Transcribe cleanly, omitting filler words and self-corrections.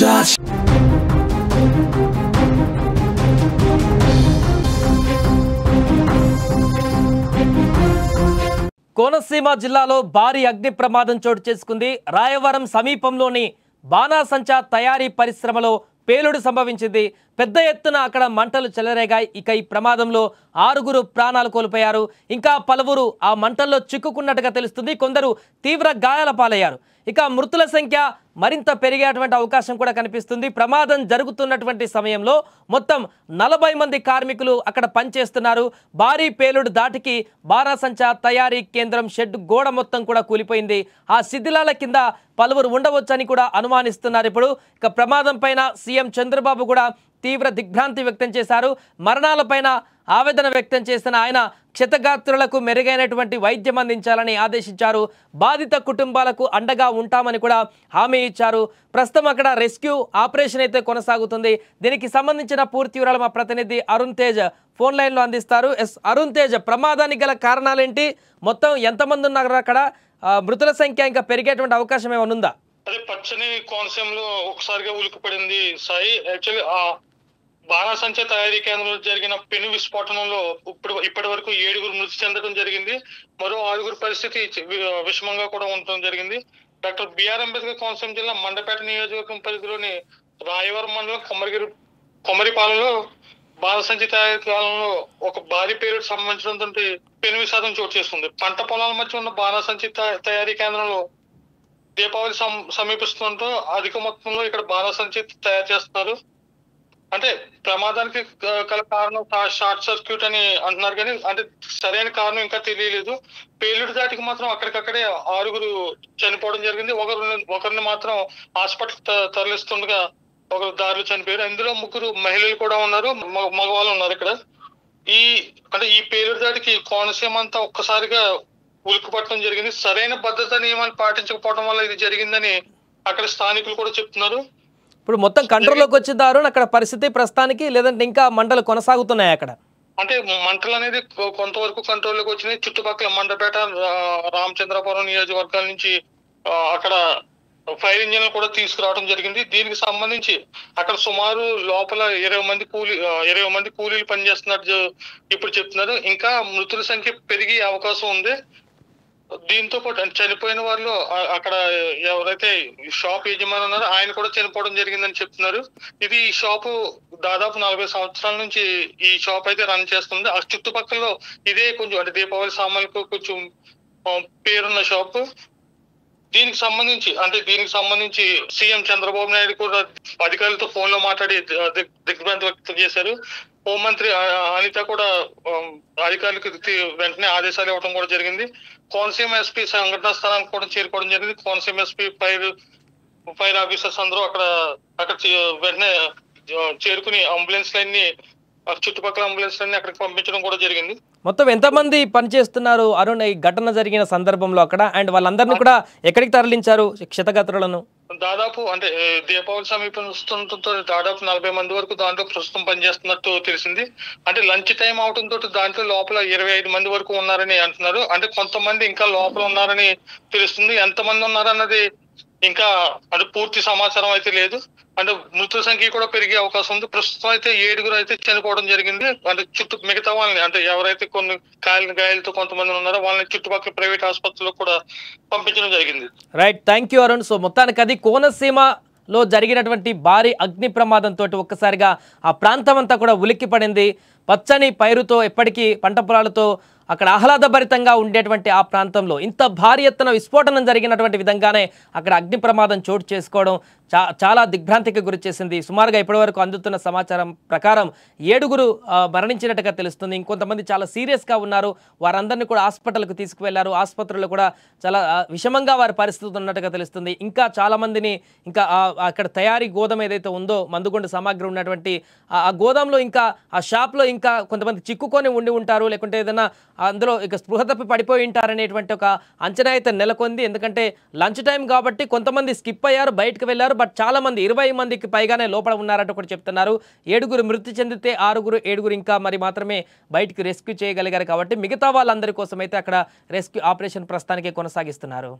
shots. Konaseema జిల్లాలో భారీ అగ్ని ప్రమాదం చోటు చేసుకుంది. రాయవరం సమీపంలోని బాణాసంచా తయారీ పరిశ్రమలో పేలుడు సంభవించింది. పెద్ద ఎత్తున అక్కడ మంటలు చెలరేగాయి. ఇక ఈ ప్రమాదంలో 6 ప్రాణాలు కోల్పోయారు. ఇంకా పలువురు ఆ మంటల్లో చిక్కుకున్నట్టుగా తెలుస్తుంది. కొందరు తీవ్ర గాయాల పాలయ్యారు. ఇక మృతుల సంఖ్య మరింత పెరిగేటువంటి అవకాశం కూడా కనిపిస్తుంది. ప్రమాదం జరుగుతున్నటువంటి సమయంలో మొత్తం 40 మంది కార్మికులు అక్కడ పనిచేస్తున్నారు. భారీ పేలుడు దాటికి బాణాసంచా తయారీ కేంద్రం షెడ్ గోడ మొత్తం కూడా కూలిపోయింది. ఆ శిథిలాల కింద పలువురు ఉండవచ్చని కూడా అనుమానిస్తున్నారు. ఇప్పుడు ఇక ప్రమాదం పైన సీఎం చంద్రబాబు కూడా తీవ్ర దిగ్భ్రాంతి వ్యక్తం చేశారు. మరణాలపైన ఆవేదన వ్యక్తం చేసిన ఆయన క్షతగాత్రులకు మెరుగైనటువంటి వైద్యం అందించాలని ఆదేశించారు. బాధిత కుటుంబాలకు అండగా ఉంటామని కూడా హామీ ఇచ్చారు. ప్రస్తుతం అక్కడ రెస్క్యూ ఆపరేషన్ అయితే కొనసాగుతుంది. దీనికి సంబంధించిన పూర్తి వివరాలు మా ప్రతినిధి అరుణ్ తేజ్ ఫోన్ లైన్లో అందిస్తారు. అరుణ్ తేజ్, ప్రమాదానికి గల కారణాలేంటి? మొత్తం ఎంతమంది ఉన్నారు అక్కడ? మృతుల సంఖ్య ఇంకా పెరిగేటువంటి అవకాశం ఏమైనా ఉందా? అదే పచ్చని కోనసీమలో ఒకసారిగా ఉలికిపడింది సాయి. యాక్చువల్లీ బాణాసంచా తయారీ కేంద్రంలో జరిగిన పెను విస్ఫోటనంలో ఇప్పటి వరకు 7 మృతి చెందడం జరిగింది. మరో 6 పరిస్థితి విషమంగా కూడా ఉండటం జరిగింది. డాక్టర్ బిఆర్ అంబేద్కర్ కోనసీమ జిల్లా మండపేట నియోజకవర్గం పరిధిలోని రాయవరం మండలం కొమ్మరిపాలెంలో బాణాసంచా తయారీ కాలంలో ఒక భారీ పేలుడు సంబంధించడంతో పెను విషాదం చోటు చేసుకుంది. పంట పొలాల మధ్య ఉన్న బాణాసంచా తయారీ కేంద్రంలో దీపావళి సమీపిస్తుండటంతో అధిక మొత్తంలో ఇక్కడ బాణాసంచా తయారు చేస్తున్నారు. అంటే ప్రమాదానికి గల కారణం షార్ట్ సర్క్యూట్ అని అంటున్నారు, కానీ అంటే సరైన కారణం ఇంకా తెలియలేదు. పేలుడు దాటికి మాత్రం అక్కడికక్కడే 6 చనిపోవడం జరిగింది. ఒకరిని మాత్రం హాస్పిటల్ తరలిస్తుండగా ఒకరు దారిలో చనిపోయారు. ఇందులో 3 మహిళలు కూడా ఉన్నారు, మగవాళ్ళు ఉన్నారు. ఇక్కడ ఈ పేలుడు దాటికి కోనసీమ అంతా ఒక్కసారిగా ఉలిక్కిపడటం జరిగింది. సరైన భద్రతా నియమాలు పాటించకపోవడం వల్ల ఇది జరిగిందని అక్కడ స్థానికులు కూడా చెప్తున్నారు. ఇప్పుడు మొత్తం కంట్రోల్లోకి వచ్చిందారు అక్కడ పరిస్థితి ప్రస్తుతానికి, లేదంటే ఇంకా మంటలు కొనసాగుతున్నాయి అక్కడ? అంటే మంటలు అనేది కొంతవరకు కంట్రోల్లోకి వచ్చినాయి. చుట్టుపక్కల మండపేట, రామచంద్రపురం నియోజకవర్గాల నుంచి అక్కడ ఫైర్ ఇంజిన్లు కూడా తీసుకురావడం జరిగింది. దీనికి సంబంధించి అక్కడ సుమారు లోపల 20 మంది కూలీలు పనిచేస్తున్నట్టు ఇప్పుడు చెప్తున్నారు. ఇంకా మృతుల సంఖ్య పెరిగే అవకాశం ఉంది. దీంతో పాటు చనిపోయిన వారిలో అక్కడ ఎవరైతే షాప్ యజమాని ఉన్నారో ఆయన కూడా చనిపోవడం జరిగిందని చెప్తున్నారు. ఈ షాపు దాదాపు 40 సంవత్సరాల నుంచి ఈ షాప్ అయితే రన్ చేస్తుంది. ఆ చుట్టుపక్కల ఇదే కొంచెం అంటే దీపావళి సామాన్లకు కొంచెం పేరున్న షాపు. దీనికి సంబంధించి సీఎం చంద్రబాబు నాయుడు కూడా అధికారులతో ఫోన్ లో మాట్లాడి దిగ్భ్రాంతి వ్యక్తం చేశారు. హోంమంత్రి అనిత కూడా అధికారులకు వెంటనే ఆదేశాలు ఇవ్వడం కూడా జరిగింది. కోనసీమ ఎస్పీ సంఘటనా స్థలానికి కూడా చేరుకోవడం జరిగింది. కోనసీమ ఎస్పీ ఫైర్ ఆఫీసర్స్ అందరూ అక్కడ వెంటనే చేరుకుని చుట్టుపక్కల అంబులెన్స్లన్నీ అక్కడికి పంపించడం కూడా జరిగింది. మొత్తం ఎంతమంది పనిచేస్తున్నారు అరుణ్ ఈ ఘటన జరిగిన సందర్భంలో అక్కడ? అండ్ వాళ్ళందరినీ కూడా ఎక్కడికి తరలించారు క్షతగాత్రులను? దాదాపు అంటే దీపావళి సమీపిస్తుండటంతో దాదాపు 40 మంది వరకు దాంట్లో ప్రస్తుతం పనిచేస్తున్నట్టు తెలిసింది. అంటే లంచ్ టైం అవడంతో దాంట్లో లోపల 25 మంది వరకు ఉన్నారని అంటున్నారు. అంటే కొంతమంది ఇంకా లోపల ఉన్నారని తెలుస్తుంది. ఎంతమంది ఉన్నారన్నది ఇంకా అంటే పూర్తి సమాచారం అయితే లేదు. అంటే మృతుల సంఖ్య కూడా పెరిగే అవకాశం ఉంది. ప్రస్తుతం అయితే 7 అయితే చనిపోవడం జరిగింది. అంటే మిగతా వాళ్ళని అంటే ఎవరైతే కొన్ని గాయాలతో కొంతమంది ఉన్నారో వాళ్ళని చుట్టుపక్కల ప్రైవేట్ ఆసుపత్రులకు కూడా పంపించడం జరిగింది. Right, thank you Arun. So మొత్తానికి అది కోనసీమలో జరిగినటువంటి భారీ అగ్ని ప్రమాదంతో ఒక్కసారిగా ఆ ప్రాంతం అంతా కూడా ఉలిక్కిపడింది. పచ్చని పైరుతో ఎప్పటికీ పంట పొలాలతో అక్కడ ఆహ్లాదభరితంగా ఉండేటువంటి ఆ ప్రాంతంలో ఇంత భారీ ఎత్తున విస్ఫోటనం జరిగినటువంటి విధంగానే అక్కడ అగ్ని ప్రమాదం చోటు చేసుకోవడం చాలా దిగ్భ్రాంతికి గురి చేసింది. సుమారుగా ఇప్పటివరకు అందుతున్న సమాచారం ప్రకారం 7 మరణించినట్టుగా తెలుస్తుంది. ఇంకొంతమంది చాలా సీరియస్గా ఉన్నారు. వారందరినీ కూడా హాస్పిటల్కు తీసుకువెళ్లారు. ఆసుపత్రుల్లో కూడా చాలా విషమంగా వారి పరిస్థితి ఉన్నట్టుగా తెలుస్తుంది. ఇంకా చాలామందిని ఇంకా అక్కడ తయారీ గోదాం ఏదైతే ఉందో మందుగుండు సామాగ్రి ఉన్నటువంటి ఆ గోదాంలో ఇంకా ఆ షాప్లో ఇంకా కొంతమంది చిక్కుకొని ఉండి ఉంటారు, లేకుంటే ఏదైనా అందులో ఇక స్పృహ తప్పి పడిపోయి ఉంటారనేటువంటి ఒక అంచనా అయితే నెలకొంది. ఎందుకంటే లంచ్ టైం కాబట్టి కొంతమంది స్కిప్ అయ్యారు, బయటకు వెళ్ళారు. బట్ చాలా మంది 20 మందికి పైగానే లోపల ఉన్నారంటూ కూడా చెప్తున్నారు. 7 మృతి చెందితే 7 ఇంకా మరి మాత్రమే బయటికి రెస్క్యూ చేయగలిగారు. కాబట్టి మిగతా వాళ్ళందరి కోసం అయితే అక్కడ రెస్క్యూ ఆపరేషన్ ప్రస్తుతానికి కొనసాగిస్తున్నారు.